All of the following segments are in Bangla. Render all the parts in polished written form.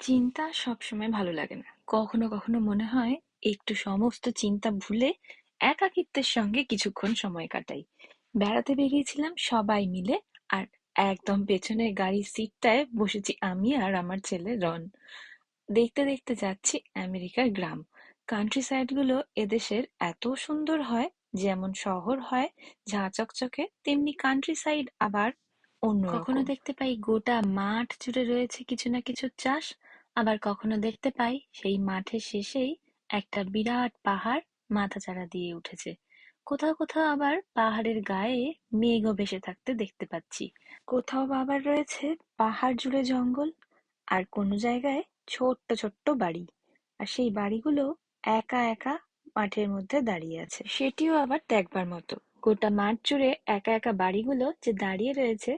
চিন্তা সবসময় ভালো লাগে না। কখনো কখনো মনে হয় একটু সমস্ত চিন্তা ভুলে একাকিত্বের সঙ্গে কিছুক্ষণ সময় কাটাই। বেড়াতে বেরিয়েছিলাম সবাই মিলে, আর একদম পেছনের গাড়ির সিটটায় বসেছি আমি আর আমার ছেলে রন। দেখতে দেখতে যাচ্ছি আমেরিকার গ্রাম। কান্ট্রি সাইড গুলো এদেশের এত সুন্দর হয়। যেমন শহর হয় ঝাঁ চকচকে, তেমনি কান্ট্রি সাইড আবার কখনো অন্যরকম। দেখতে পাই গোটা মাঠ জুড়ে রয়েছে কিছু না কিছু চাষ, আবার কখনো দেখতে পাই সেই মাঠের শেষেই একটা বিরাট পাহাড় মাথাচাড়া দিয়ে উঠেছে। কোথাও কোথাও আবার পাহাড়ের গায়ে মেঘও ভেসে থাকতে দেখতে পাচ্ছি। কোথাও বা আবার রয়েছে পাহাড় জুড়ে জঙ্গল, আর কোনো জায়গায় ছোট্ট ছোট্ট বাড়ি। আর সেই বাড়িগুলো একা একা মাঠের মধ্যে দাঁড়িয়ে আছে, সেটিও আবার দেখবার মতো। গোটা মাঠ জুড়ে একা একা বাড়িগুলো যে দাঁড়িয়ে রয়েছে,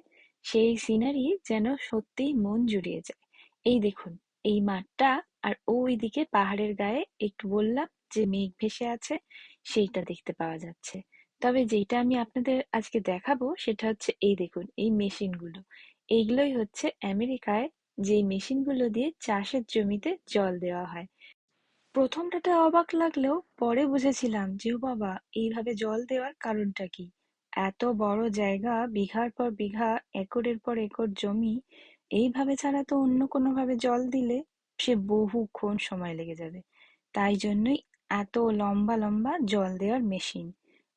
সেই সিনারি যেন সত্যিই মন জুড়িয়ে যায়। এই দেখুন, এই মাঠটা, আর ওইদিকে পাহাড়ের গায়ে একটু বললাম যে মেঘ ভেসে আছে, সেইটা দেখতে পাওয়া যাচ্ছে। তবে যেটা আমি আপনাদের আজকে দেখাবো সেটা হচ্ছে এই দেখুন এই মেশিনগুলো। এইগুলোই হচ্ছে আমেরিকায় যে মেশিনগুলো দিয়ে চাষের জমিতে জল দেওয়া হয়। প্রথমটাতে অবাক লাগলেও পরে বুঝেছিলাম যে ও বাবা, এইভাবে জল দেওয়ার কারণটা কি। এত বড় জায়গা, বিঘার পর বিঘা, একরের পর একর জমি, এইভাবে ছাড়া তো অন্য কোনো ভাবে জল দিলে সে বহুক্ষণ সময় লেগে যাবে। তাই জন্যই এত লম্বা লম্বা জল দেওয়ার মেশিন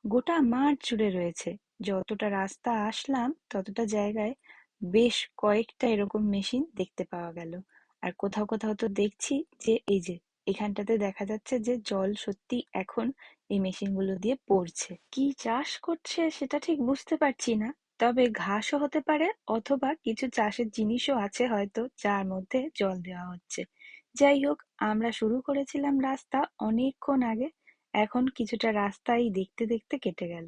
গোটা মাঠ জুড়ে রয়েছে। যতটা রাস্তা আসলাম ততটা জায়গায় বেশ কয়েকটা এরকম মেশিন দেখতে পাওয়া গেল। আর কোথাও কোথাও তো দেখছি যে এই যে এখানটাতে দেখা যাচ্ছে যে জল সত্যি এখন এই মেশিনগুলো দিয়ে পড়ছে। কি চাষ করছে সেটা ঠিক বুঝতে পারছি না, তবে ঘাসও হতে পারে, অথবা কিছু চাষের জিনিসও আছে হয়তো যার মধ্যে জল দেওয়া হচ্ছে। যাই হোক, আমরা শুরু করেছিলাম রাস্তা অনেকক্ষণ আগে, এখন কিছুটা রাস্তাই দেখতে দেখতে কেটে গেল।